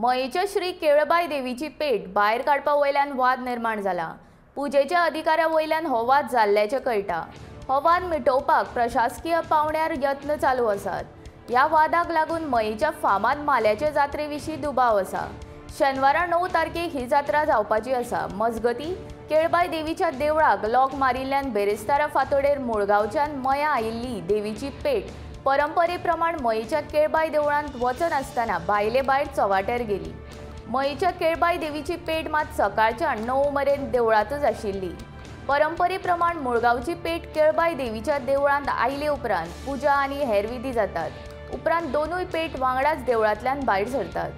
मयेच्या श्री केळबाई देवीची पेट भायर काडपा वयल्यान वाद निर्माण जाला। पुजेच्या अधिकाऱ्या वयल्यान हो वाद जाल्ल्याचें कळटा। हो वाद मिटोवपाक प्रशासकीय पावंड्यार यत्न चालू आसात। ह्या वादाक लागून मयेच्या फामाद माल्याचे जात्रे विशीं दुबाव आसा। शेनवारा 9 तारखेक ही जात्रा जावपाची आसा। मजगतीं केळबाई देवीच्या देवळाक लॉक मारिल्ल्यान बेरेस्तारा फांतोडेर मुळगांवच्यान मया आयिल्ली देवीची पेट परंपरे प्रमाण मयेच्या केळबाई देवळांत वचन आसतना भायले भायर चवाट्यार गेली। मयेच्या केळबाई देवीची पेट मात सकाळच्या 9 मेरेन देवळांतूच आशिल्ली। परंपरे प्रमाण मुळगांवची पेट केळबाई देवीच्या देवळांत आयले उपरांत पुजा आनी हेर विधी जातात। उपरांत दोनूय पेट वांगडाच देवळांतल्यान भायर सरतात।